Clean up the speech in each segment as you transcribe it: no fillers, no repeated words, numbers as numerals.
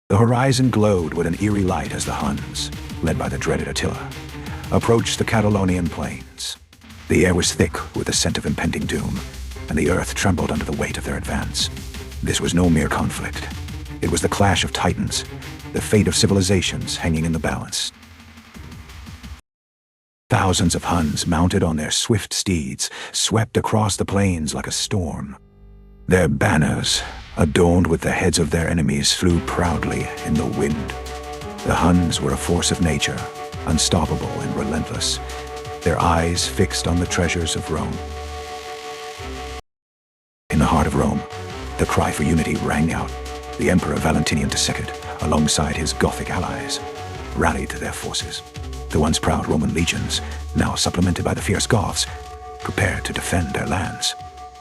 The horizon glowed with an eerie light as the Huns, led by the dreaded Attila, approached the Catalaunian Plains. The air was thick with the scent of impending doom, and the earth trembled under the weight of their advance. This was no mere conflict. It was the clash of titans, the fate of civilizations hanging in the balance. Thousands of Huns, mounted on their swift steeds, swept across the plains like a storm. Their banners, adorned with the heads of their enemies, flew proudly in the wind. The Huns were a force of nature, unstoppable and relentless, their eyes fixed on the treasures of Rome. In the heart of Rome, the cry for unity rang out. The Emperor Valentinian II, alongside his Gothic allies, rallied to their forces. The once proud Roman legions, now supplemented by the fierce Goths, prepared to defend their lands.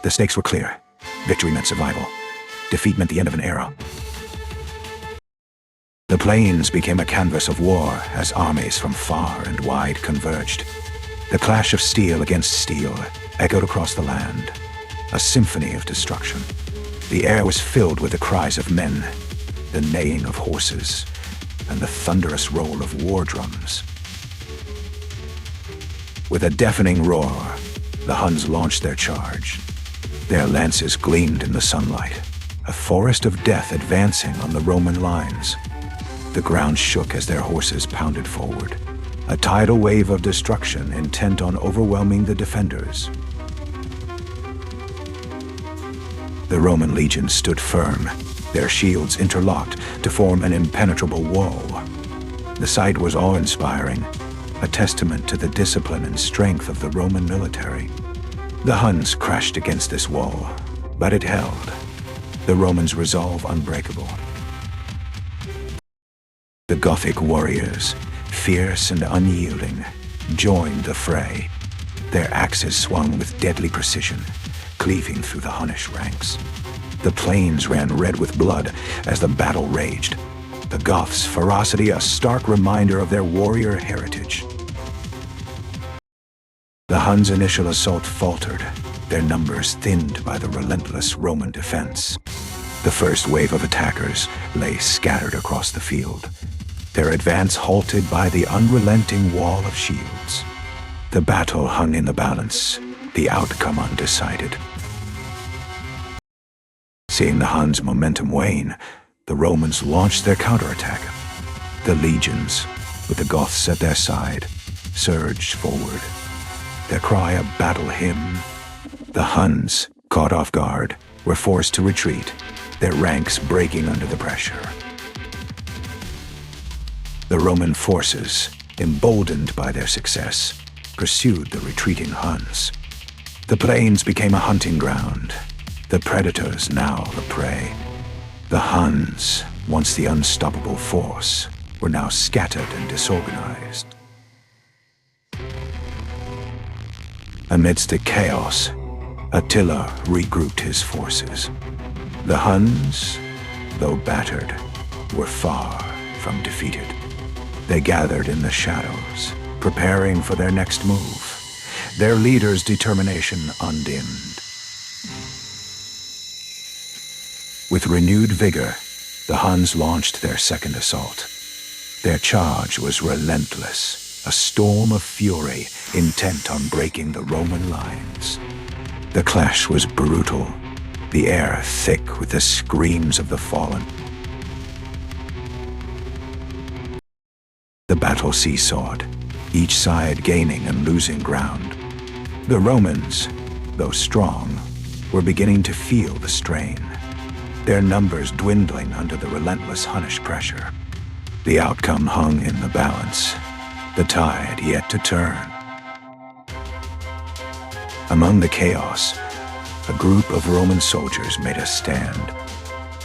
The stakes were clear. Victory meant survival. Defeat meant the end of an era. The plains became a canvas of war as armies from far and wide converged. The clash of steel against steel echoed across the land, a symphony of destruction. The air was filled with the cries of men, the neighing of horses, and the thunderous roll of war drums. With a deafening roar, the Huns launched their charge. Their lances gleamed in the sunlight, a forest of death advancing on the Roman lines. The ground shook as their horses pounded forward, a tidal wave of destruction intent on overwhelming the defenders. The Roman legions stood firm, their shields interlocked to form an impenetrable wall. The sight was awe-inspiring, a testament to the discipline and strength of the Roman military. The Huns crashed against this wall, but it held, the Romans' resolve unbreakable. The Gothic warriors, fierce and unyielding, joined the fray. Their axes swung with deadly precision, cleaving through the Hunnish ranks. The plains ran red with blood as the battle raged, the Goths' ferocity a stark reminder of their warrior heritage. The Huns' initial assault faltered, their numbers thinned by the relentless Roman defense. The first wave of attackers lay scattered across the field, their advance halted by the unrelenting wall of shields. The battle hung in the balance, the outcome undecided. Seeing the Huns' momentum wane, the Romans launched their counterattack. The legions, with the Goths at their side, surged forward, their cry a battle hymn. The Huns, caught off guard, were forced to retreat, their ranks breaking under the pressure. The Roman forces, emboldened by their success, pursued the retreating Huns. The plains became a hunting ground, the predators now the prey. The Huns, once the unstoppable force, were now scattered and disorganized. Amidst the chaos, Attila regrouped his forces. The Huns, though battered, were far from defeated. They gathered in the shadows, preparing for their next move, their leader's determination undimmed. With renewed vigor, the Huns launched their second assault. Their charge was relentless, a storm of fury intent on breaking the Roman lines. The clash was brutal, the air thick with the screams of the fallen. The battle seesawed, each side gaining and losing ground. The Romans, though strong, were beginning to feel the strain, their numbers dwindling under the relentless Hunnish pressure. The outcome hung in the balance, the tide yet to turn. Among the chaos, a group of Roman soldiers made a stand.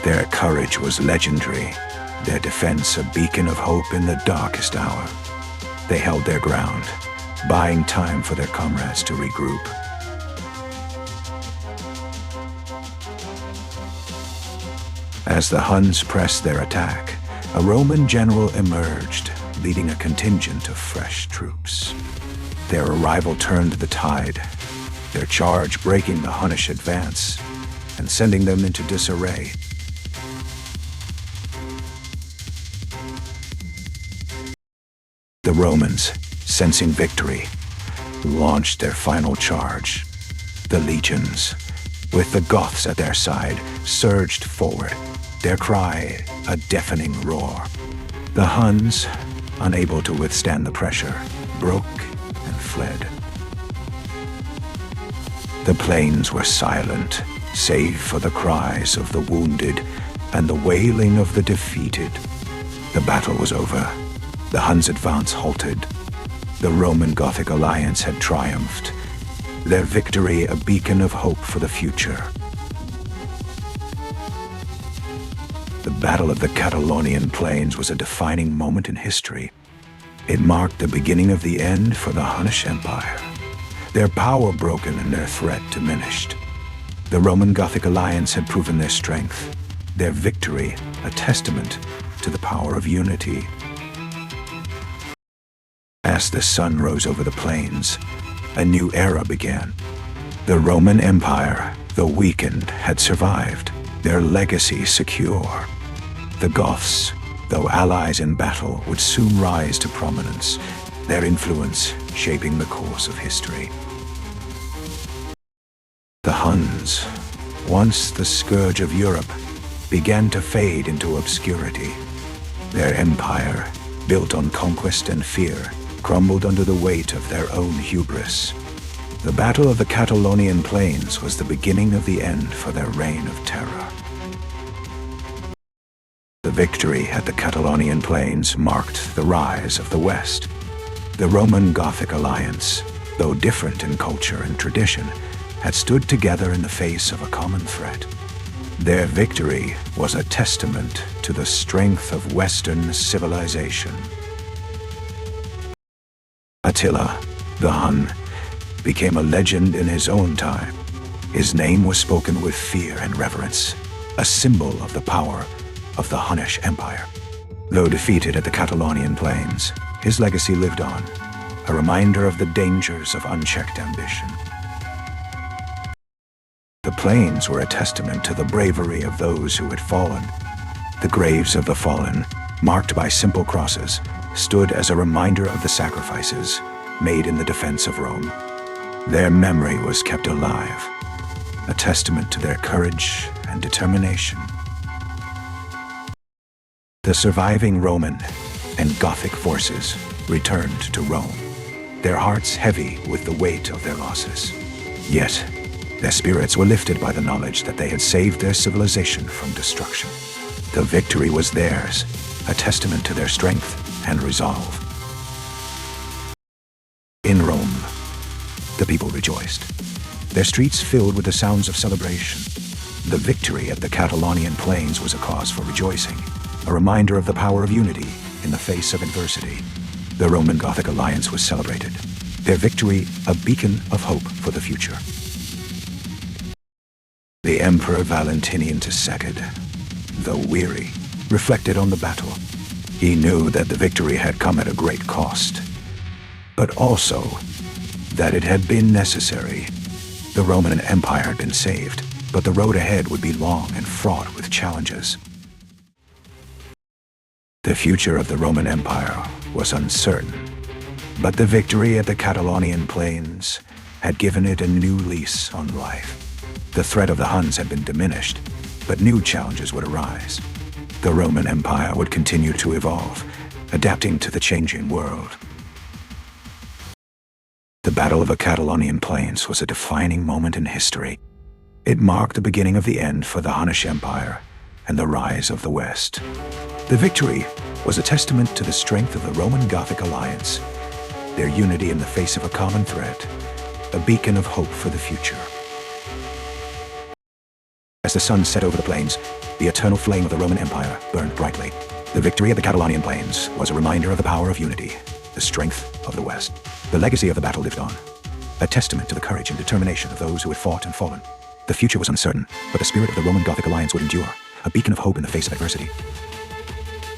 Their courage was legendary, their defense a beacon of hope in the darkest hour. They held their ground, buying time for their comrades to regroup. As the Huns pressed their attack, a Roman general emerged, leading a contingent of fresh troops. Their arrival turned the tide, their charge breaking the Hunnish advance and sending them into disarray. The Romans, sensing victory, launched their final charge. The legions, with the Goths at their side, surged forward, their cry a deafening roar. The Huns, unable to withstand the pressure, broke and fled. The plains were silent, save for the cries of the wounded and the wailing of the defeated. The battle was over. The Huns' advance halted. The Roman-Gothic alliance had triumphed, their victory a beacon of hope for the future. The Battle of the Catalaunian Plains was a defining moment in history. It marked the beginning of the end for the Hunnish Empire, their power broken and their threat diminished. The Roman-Gothic alliance had proven their strength, their victory a testament to the power of unity. As the sun rose over the plains, a new era began. The Roman Empire, though weakened, had survived, their legacy secure. The Goths, though allies in battle, would soon rise to prominence, their influence shaping the course of history. The Huns, once the scourge of Europe, began to fade into obscurity. Their empire, built on conquest and fear, crumbled under the weight of their own hubris. The Battle of the Catalaunian Plains was the beginning of the end for their reign of terror. The victory at the Catalaunian Plains marked the rise of the West. The Roman-Gothic alliance, though different in culture and tradition, had stood together in the face of a common threat. Their victory was a testament to the strength of Western civilization. Attila, the Hun, became a legend in his own time. His name was spoken with fear and reverence, a symbol of the power of the Hunnish Empire. Though defeated at the Catalaunian Plains, his legacy lived on, a reminder of the dangers of unchecked ambition. The plains were a testament to the bravery of those who had fallen. The graves of the fallen, marked by simple crosses, stood as a reminder of the sacrifices made in the defense of Rome. Their memory was kept alive, a testament to their courage and determination. The surviving Roman and Gothic forces returned to Rome, their hearts heavy with the weight of their losses. Yet, their spirits were lifted by the knowledge that they had saved their civilization from destruction. The victory was theirs, a testament to their strength and resolve. In Rome, the people rejoiced, their streets filled with the sounds of celebration. The victory at the Catalaunian Plains was a cause for rejoicing, a reminder of the power of unity in the face of adversity. The Roman-Gothic alliance was celebrated, their victory a beacon of hope for the future. The Emperor Valentinian II, though weary, reflected on the battle. He knew that the victory had come at a great cost, but also that it had been necessary. The Roman Empire had been saved, but the road ahead would be long and fraught with challenges. The future of the Roman Empire was uncertain, but the victory at the Catalaunian Plains had given it a new lease on life. The threat of the Huns had been diminished, but new challenges would arise. The Roman Empire would continue to evolve, adapting to the changing world. The Battle of the Catalaunian Plains was a defining moment in history. It marked the beginning of the end for the Hunnish Empire and the rise of the West. The victory was a testament to the strength of the Roman-Gothic alliance, their unity in the face of a common threat, a beacon of hope for the future. As the sun set over the plains, the eternal flame of the Roman Empire burned brightly. The victory at the Catalaunian Plains was a reminder of the power of unity, the strength of the West. The legacy of the battle lived on, a testament to the courage and determination of those who had fought and fallen. The future was uncertain, but the spirit of the Roman-Gothic alliance would endure, a beacon of hope in the face of adversity.